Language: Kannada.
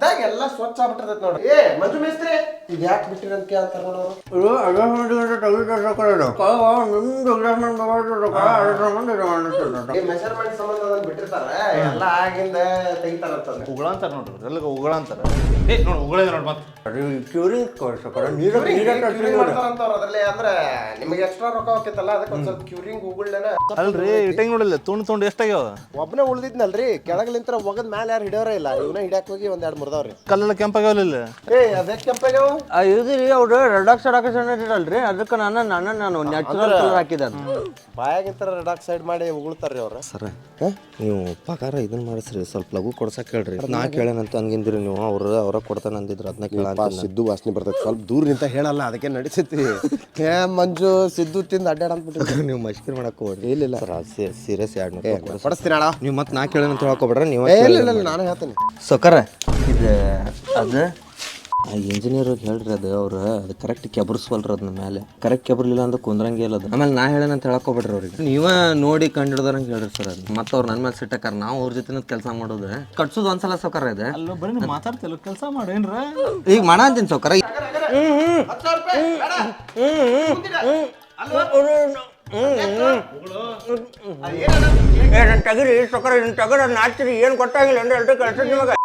ದಿನದಾಗ ಎಲ್ಲ ಸ್ವಚ್ಛ ಆಗ್ಬಿಟ್ಟಿರ್ತೈತಿ ನೋಡ್ರಿ. ಏ ಮಂಜು ಮೇಸ್ತ್ರಿ ಇದು ಯಾಕೆ ಬಿಟ್ಟಿರ ಅಂತ ಕೇಳ್ತಾರ ನೋಡೋರು. ಮೆಷರ್ಮೆಂಟ್ ಸಂಬಂಧ ಅದನ್ನ ಬಿಟ್ಟಿರ್ತಾರ, ಎಲ್ಲ ಆಗಿಂದ ತೆಗಿತಾರಂತಂದ್ರೆ ಉಗುಳ ಅಂತಾರ ನೋಡ್ರಿ, ಎಲ್ಲ ಉಗುಳ ಅಂತಾರ. ಏ ನೋಡಿ ಉಗುಳ ನೋಡಿ ಮತ್ತೆ ಅದ್ರಲ್ಲಿ ಅಂದ್ರೆ ನಿಮಗೆ ಎಕ್ಸ್ಟ್ರಾ ರೊಕ್ಕ ಹೋಗ್ತೈತಲ್ಲ, ಅದಕ್ಕೆ ಒಂದ್ ಸ್ವಲ್ಪ ಕ್ಯೂರಿಂಗ್ ಉಗುಳ್ನ ಅಲ್ರಿ ಇಟ್ಟಂಗ್ ನೋಡಿಲ್ಲ ತುಂಡು ಎಷ್ಟಾಗ್ಯಾವ. ಒಬ್ಬನೇ ಉಳ್ದಿದ್ನಲ್ರಿ, ಕೆಳಗಲಿಂತ್ರ ಹೋಗದ್ ಮ್ಯಾಲ ಯಾರು ಹಿಡಿಯೋರೇ ಇಲ್ಲ. ಇವನ್ನ ಹಿಡಿಯಾಕ ಹೋಗಿ ಒಂದೆರಡು ಮುರ್ದಾವ್ರಿ. ಕಲ್ಲೆಲ್ಲ ಕೆಂಪಾಗ್ಯಾವಲ್ಲ. ಏ ಅದೇ ಕೆಂಪಾಗ್ಯಾವ ಇದ್ರಿ ಅವ್ರು ರೆಡಾಕ್ಸ್ ಹಾಕಿರಲ್ರಿ, ಅದಕ್ಕೆ ನಾನು ನ್ಯಾಚುರಲ್ ಕಲರ್ ಹಾಕಿದ. ಬಾಯಾಗಿಂತ ರೆಡಾಕ್ ಸೈಡ್ ಮಾಡಿ ಉಗುಳ್ತಾರ್ರಿ ಅವ್ರ. ಸರ ನೀವು ಪಗಾರ ಇದನ್ನ ಮಾಡಿಸ್ರಿ, ಸ್ವಲ್ಪ ಲಘು ಕೊಡ್ಸಕ್ ಹೇಳ್ರಿ. ನಾ ಕೇಳೇನಂತ ಹಂಗಿಂದ್ರಿ ನೀವು, ಅವ್ರ ಕೊಡ್ತಾನ ಅಂದಿದ್ರು, ಅದನ್ನ ಕೇಳ. ಸಿದ್ದು ವಾಸನೆ ಬರ್ತೈತಿ, ಸ್ವಲ್ಪ ದೂರ ನಿಂತ ಹೇಳಲ್ಲ, ಅದಕ್ಕೆ ನಡಿತೈತಿ. ಏ ಮಂಜು ಸಿದ್ದು ತಿಂದು ಅಡ್ಡಾಡ ಅಂದ್ಬಿಟ್ಟು ನೀವು ಮಸ್ಕಿರ್ ಮಾಡಕ್ ಹೋಗ್ರಿ. ಇಲ್ಲ ಸರ್ ಸೀರಿಯಸ್ ಎರಡು ಕೊಡಿಸ್ತೀನಿ ಅಣ್ಣ. ನೀವು ಮತ್ತೆ ನಾ ಕೇಳೇನಂತ ಹೇಳ್ಕೊಬೇಡ್ರಿ ನೀವು. ಇಲ್ಲ ನಾನು ಹೇಳ್ತೀನಿ. ಸೊಕರ ಇದು ಅದು ಆ ಇಂಜಿನಿಯರ್ಗೆ ಹೇಳ್ರಿ, ಅದು ಅವ್ರು ಅದು ಕರೆಕ್ಟ್ ಕೆಬರ್ಸ್ವಲ್ರಿ, ಅದನ್ನ ಮೇಲೆ ಕರೆಕ್ಟ್ ಕೆಬರ್ಲಿಲ್ಲ ಅಂದ್ರೆ ಕುಂದ್ರಂಗೆ ಇಲ್ಲ ಅದು. ಆಮೇಲೆ ನಾ ಹೇಳೇನಂತ ಹೇಳ್ಕೊಬೇಡ್ರಿ ಅವ್ರಿಗೆ, ನೀವ ನೋಡಿ ಕಂಡಿಡ್ದಾರಂಗೆ ಹೇಳ್ರಿ ಸರ್. ಅದು ಮತ್ತೆ ಅವ್ರು ನನ್ನ ಮೇಲೆ ಸಿಟ್ಟಕ್ಕಾರ, ನಾವು ಅವ್ರ ಜೊತೆ ಕೆಲಸ ಮಾಡೋದು ಕಟ್ಸೋದು ಒಂದ್ಸಲ ಸೊಕರ ಇದೆ. ಅಲ್ಲ ಬರೀ ಮಾತಾಡ್ತಿಲ್ಲ, ಕೆಲಸ ಮಾಡೇನ್ರ ಈಗ ಮಾಡ ಅಂತೀನಿ ಸೊಕರ. ತಗರಿ ಸೊಕರ ತಗರ ನಾಚ್ರಿ, ಏನು ಗೊತ್ತಾಗಿಲ್ಲ ಅಂದ್ರೆ ಕೆಲಸ ನಿಮಗೆ.